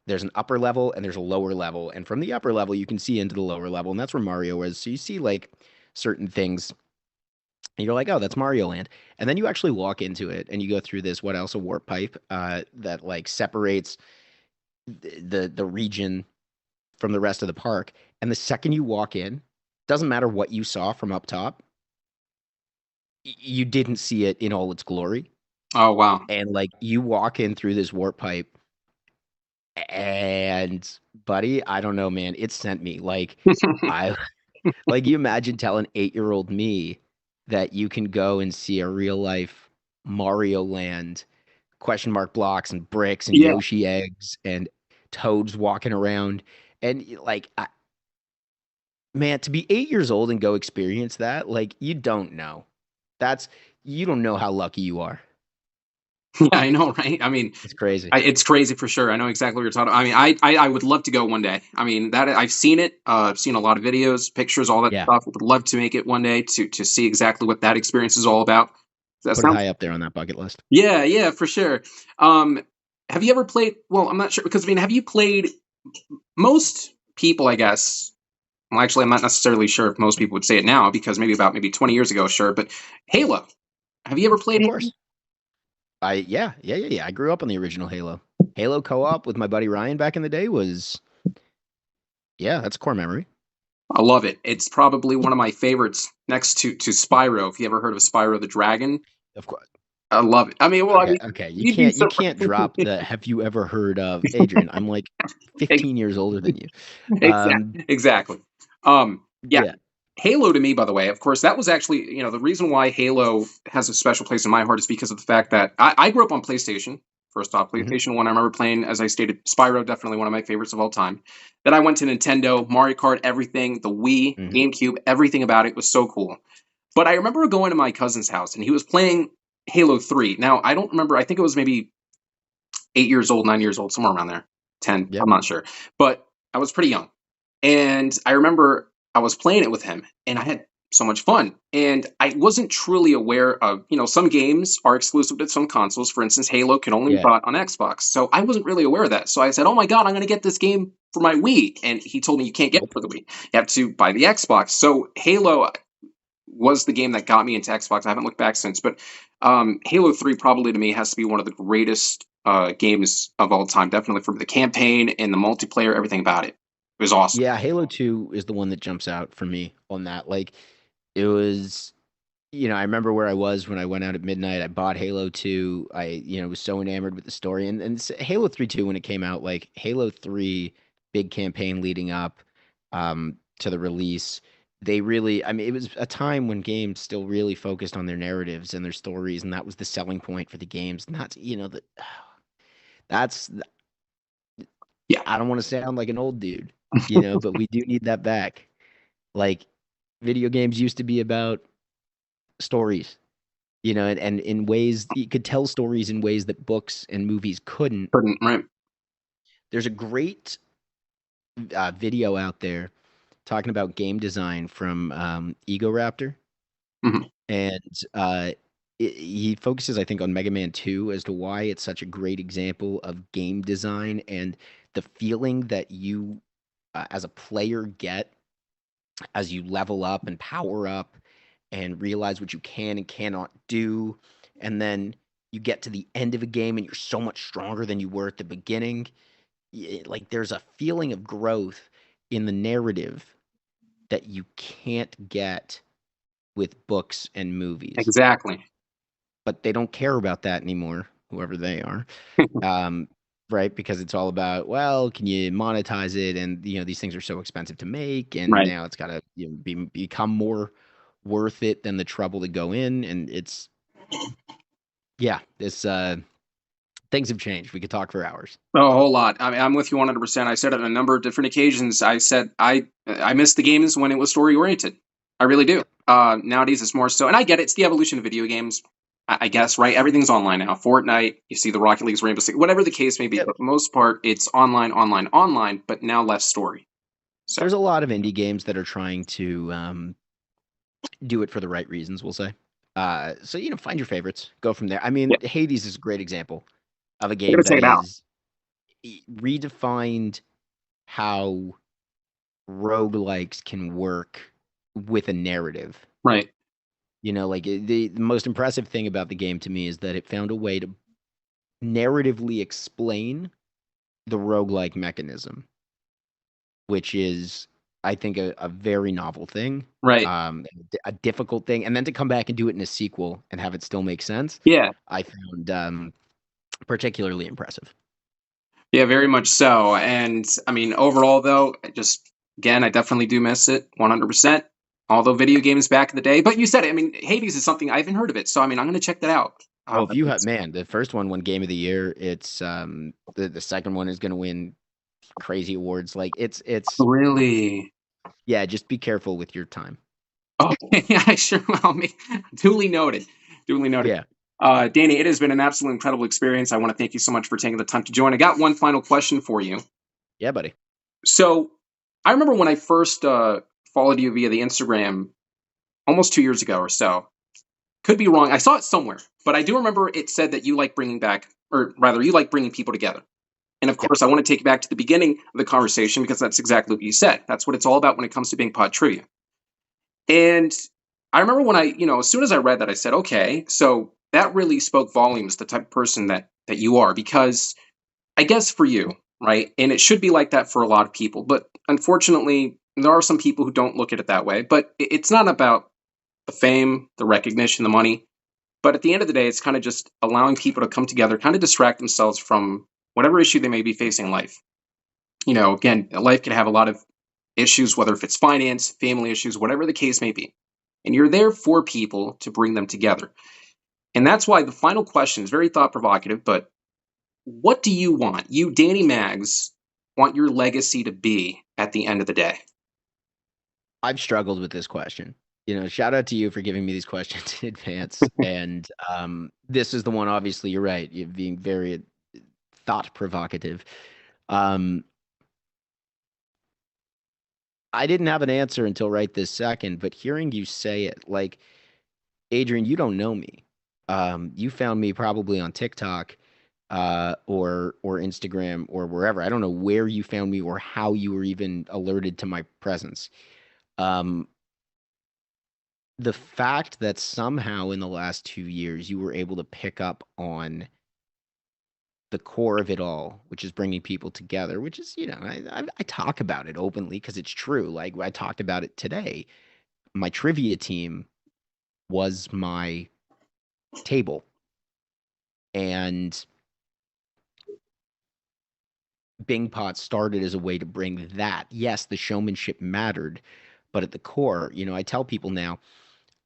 there's an upper level and there's a lower level, and from the upper level you can see into the lower level, and that's where Mario is. So you see like certain things and you're like, oh, that's Mario Land. And then you actually walk into it and you go through this, what else, a warp pipe that like separates the region from the rest of the park. And the second you walk in, doesn't matter what you saw from up top, you didn't see it in all its glory. Oh wow. And like you walk in through this warp pipe, and buddy, I don't know, man, it sent me like I like you imagine telling 8-year-old me that you can go and see a real life Mario Land, question mark blocks and bricks and Yeah. Yoshi eggs and toads walking around. And like, man, to be 8 years old and go experience that, like, you don't know. That's, you don't know how lucky you are. Yeah, I know, right? I mean, It's crazy. it's crazy for sure. I know exactly what you're talking about. I mean, I would love to go one day. I mean, that I've seen it. I've seen a lot of videos, pictures, all that Yeah. stuff. Would love to make it one day to see exactly what that experience is all about. That Put it sounds. high up there on that bucket list. Yeah, yeah, for sure. Um, have you ever played? Well, I'm not sure because I mean, have you played? Most people, I guess. Well, actually, I'm not necessarily sure if most people would say it now because maybe 20 years ago, sure. But Halo. Have you ever played Of Halo? course. Yeah. I grew up on the original Halo. Halo co-op with my buddy Ryan back in the day was, yeah, that's a core memory. I love it. It's probably one of my favorites next to Spyro. If you ever heard of Spyro the Dragon, Of course. I love it. I mean, well, I Okay, mean, okay. You you'd be can't you so can't drop the have you ever heard of Adrian? I'm like ex- 15 years older than you. exactly. Exactly. Yeah, Yeah. Halo to me, by the way, of course, that was actually, the reason why Halo has a special place in my heart is because of the fact that I grew up on PlayStation. First off, Hmm. PlayStation 1, I remember playing, as I stated, Spyro, definitely one of my favorites of all time. Then I went to Nintendo, Mario Kart, everything, the Wii, Hmm. GameCube, everything about it was so cool. But I remember going to my cousin's house and he was playing Halo 3. Now, I don't remember, I think it was maybe 8 years old, 9 years old, somewhere around there. 10, I'm Yep. not sure. But I was pretty young. And I remember I was playing it with him and I had so much fun. And I wasn't truly aware of, some games are exclusive to some consoles. For instance, Halo can only be Yeah. bought on Xbox. So I wasn't really aware of that. So I said, oh my God, I'm going to get this game for my Wii. And he told me you can't get it Nope. for the Wii. You have to buy the Xbox. So Halo was the game that got me into Xbox. I haven't looked back since, but Halo 3 probably to me has to be one of the greatest games of all time. Definitely for the campaign and the multiplayer, everything about it. It was awesome. Yeah, Halo 2 is the one that jumps out for me on that. Like it was, I remember where I was when I went out at midnight. I bought Halo 2. Was so enamored with the story and Halo 3 too when it came out, like Halo 3 big campaign leading up to the release. They really, I mean, it was a time when games still really focused on their narratives and their stories, and that was the selling point for the games. Not, that's Yeah, I don't want to sound like an old dude, but we do need that back. Like video games used to be about stories, and in ways you could tell stories in ways that books and movies couldn't. couldn't right. There's a great video out there talking about game design from Ego Raptor, Hmm. and he focuses, I think, on Mega Man 2 as to why it's such a great example of game design and the feeling that you, as a player, get as you level up and power up and realize what you can and cannot do. And then you get to the end of a game and you're so much stronger than you were at the beginning. Like there's a feeling of growth in the narrative that you can't get with books and movies. Exactly. But they don't care about that anymore, whoever they are. Um, right? Because it's all about, well, can you monetize it? And these things are so expensive to make, and Right. now it's got to become more worth it than the trouble to go in. And it's yeah, this things have changed. We could talk for hours. A whole lot. I mean, I'm with you 100%. I said it on a number of different occasions. I said I miss the games when it was story oriented. I really do. Yep. Nowadays, it's more so, and I get it. It's the evolution of video games, I guess. Right? Everything's online now. Fortnite, you see the Rocket Leagues, Rainbow Six, whatever the case may be. Yep. But for the most part, it's online, online, online. But now less story. So There's a lot of indie games that are trying to do it for the right reasons, we'll say. So find your favorites, go from there. I yeah, mean, Hades is a great example of a I game gotta check that it out. is redefined how roguelikes can work with a narrative. Right. Like the most impressive thing about the game to me is that it found a way to narratively explain the roguelike mechanism, which is, I think, a very novel thing, Right. a difficult thing, and then to come back and do it in a sequel and have it still make sense, Yeah. I found particularly impressive. Yeah. Very much so. And I mean, overall, though, just again, I definitely do miss it 100%. Although video games back in the day, but you said it. I mean, Hades is something I haven't heard of it, so I mean, I'm going to check that out. Oh, if you have, It's man, the first one won Game of the Year. It's the second one is going to win crazy awards. Like it's really yeah. Just be careful with your time. okay. Yeah, I sure will. Duly noted. Duly noted. Yeah, Danny, it has been an absolute incredible experience. I want to thank you so much for taking the time to join. I got one final question for you. yeah, buddy. So, I remember when I first followed you via the Instagram almost 2 years ago or so. Could be wrong. I saw it somewhere, but I do remember it said that you like bringing back, or rather, you like bringing people together. And of Yep. course, I want to take you back to the beginning of the conversation because that's exactly what you said. That's what it's all about when it comes to Bingpot trivia. And I remember when as soon as I read that, I said, okay, so that really spoke volumes, the type of person that you are, because I guess for you, right? And it should be like that for a lot of people, but unfortunately, there are some people who don't look at it that way. But it's not about the fame, the recognition, the money. But at the end of the day, it's kind of just allowing people to come together, kind of distract themselves from whatever issue they may be facing in life. Again, life can have a lot of issues, whether if it's finance, family issues, whatever the case may be. And you're there for people to bring them together. And that's why the final question is very thought provocative, but what do you want? You, Danny Maggs, want your legacy to be at the end of the day? I've struggled with this question. Shout out to you for giving me these questions in advance. And this is the one, obviously, you're right. You're being very thought provocative. Um, I didn't have an answer until right this second, but hearing you say it, like, Adrian, you don't know me. You found me probably on TikTok, or Instagram or wherever. I don't know where you found me or how you were even alerted to my presence. Um, the fact that somehow in the last 2 years you were able to pick up on the core of it all, which is bringing people together, which is, I talk about it openly because it's true. Like I talked about it today. My trivia team was my table. And Bingpot started as a way to bring that. Yes, the showmanship mattered, but at the core, I tell people now,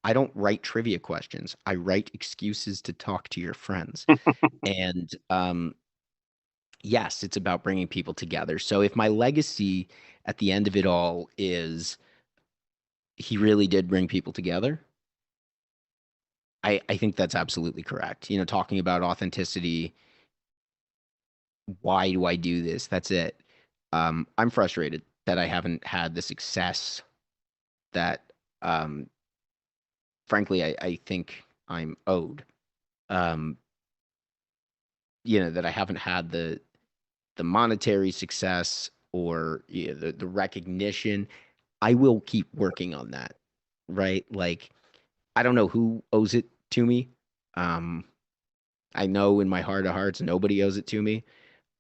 I don't write trivia questions. I write excuses to talk to your friends. And yes, it's about bringing people together. So if my legacy at the end of it all is he really did bring people together, I think that's absolutely correct. Talking about authenticity, why do I do this? That's it. I'm frustrated that I haven't had the success that, um, frankly, I think I'm owed. Um, that I haven't had the monetary success or the recognition. I will keep working on that, right? Like, I don't know who owes it to me. Um, I know in my heart of hearts, nobody owes it to me.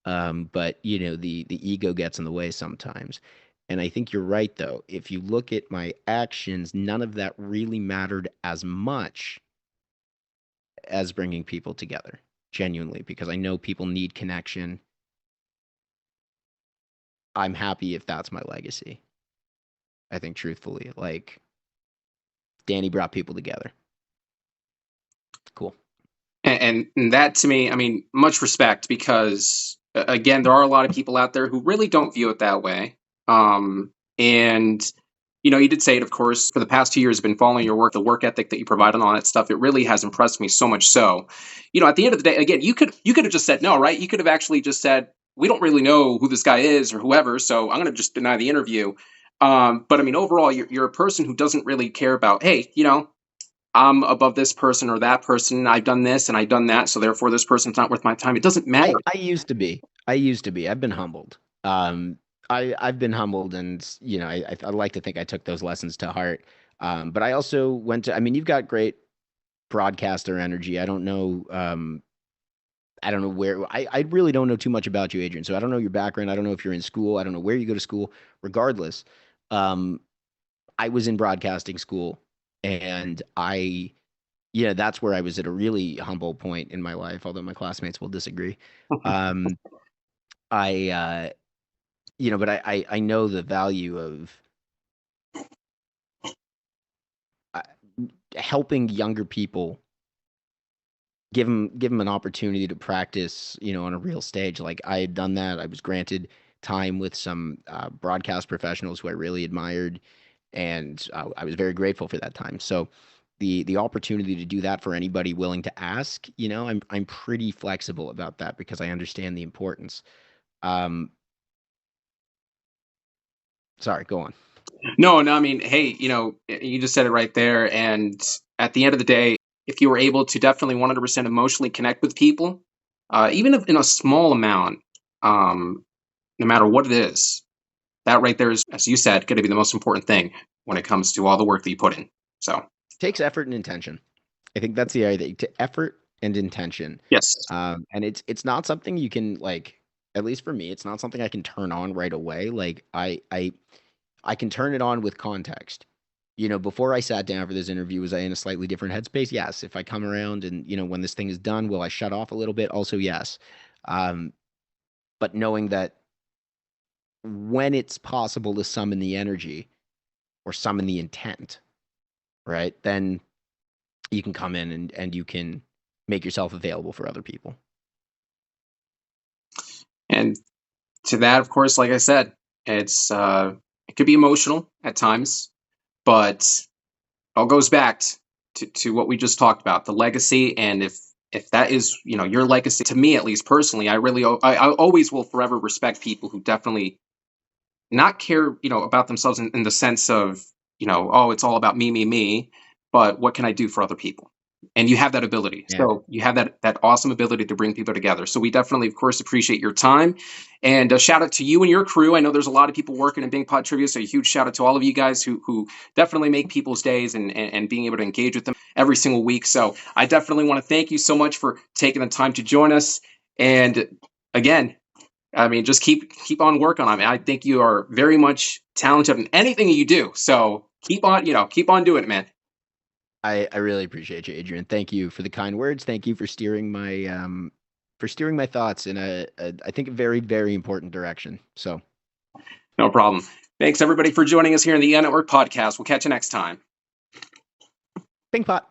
But the ego gets in the way sometimes. And I think you're right, though. If you look at my actions, none of that really mattered as much as bringing people together, genuinely, because I know people need connection. I'm happy if that's my legacy. I think truthfully, like Danny brought people together. Cool. And that to me, I mean, much respect because again, there are a lot of people out there who really don't view it that way. And you did say it, of course, for the past 2 years, I've been following your work, the work ethic that you provide and all that stuff. It really has impressed me so much so. At the end of the day, again, you could have just said no, right? You could have actually just said, we don't really know who this guy is or whoever, so I'm gonna just deny the interview. But I mean, overall, you're a person who doesn't really care about, hey, I'm above this person or that person. I've done this and I've done that, so therefore this person's not worth my time. It doesn't matter. I used to be. I used to be. I've been humbled. Um, I've been humbled, and I like to think I took those lessons to heart. But I also went to. I mean, you've got great broadcaster energy. I don't know. I don't know where. I really don't know too much about you, Adrian. So I don't know your background. I don't know if you're in school. I don't know where you go to school. Regardless, um, I was in broadcasting school, and that's where I was at a really humble point in my life. Although my classmates will disagree. Um, I but I know the value of uh, helping younger people, give them an opportunity to practice, on a real stage. Like I had done that. I was granted time with some broadcast professionals who I really admired, and I was very grateful for that time. So the opportunity to do that for anybody willing to ask, I'm pretty flexible about that because I understand the importance. Um, Sorry, go on. No, no, I mean, hey, you just said it right there. And at the end of the day, if you were able to definitely 100% emotionally connect with people, even if in a small amount, um, no matter what it is, that right there is, as you said, going to be the most important thing when it comes to all the work that you put in. So, Takes effort and intention. I think that's the area that to effort and intention. yes. And it's not something you can like. At least for me, it's not something I can turn on right away. Like I can turn it on with context. Before I sat down for this interview, was I in a slightly different headspace? Yes. If I come around and when this thing is done, will I shut off a little bit? Also, yes. Um, but knowing that when it's possible to summon the energy or summon the intent, right? Then you can come in and you can make yourself available for other people. And to that, of course, like I said, it could be emotional at times, but all goes back to what we just talked about, the legacy. And if that is, your legacy, to me at least personally, I always will forever respect people who definitely not care, about themselves in the sense of, oh, it's all about me, me, me, but what can I do for other people? And you have that ability. Yeah. So you have that awesome ability to bring people together. So we definitely, of course, appreciate your time. And a shout out to you and your crew. I know there's a lot of people working in Bing Pod Trivia, so a huge shout out to all of you guys who definitely make people's days and being able to engage with them every single week. So I definitely want to thank you so much for taking the time to join us. And again, I mean, just keep on working on it. I think you are very much talented in anything you do. So keep on doing it, man. I really appreciate you, Adrian. Thank you for the kind words. Thank you for steering my thoughts in a I think a very, very important direction. So No problem. Thanks everybody for joining us here in the Network podcast. We'll catch you next time. Bingpot.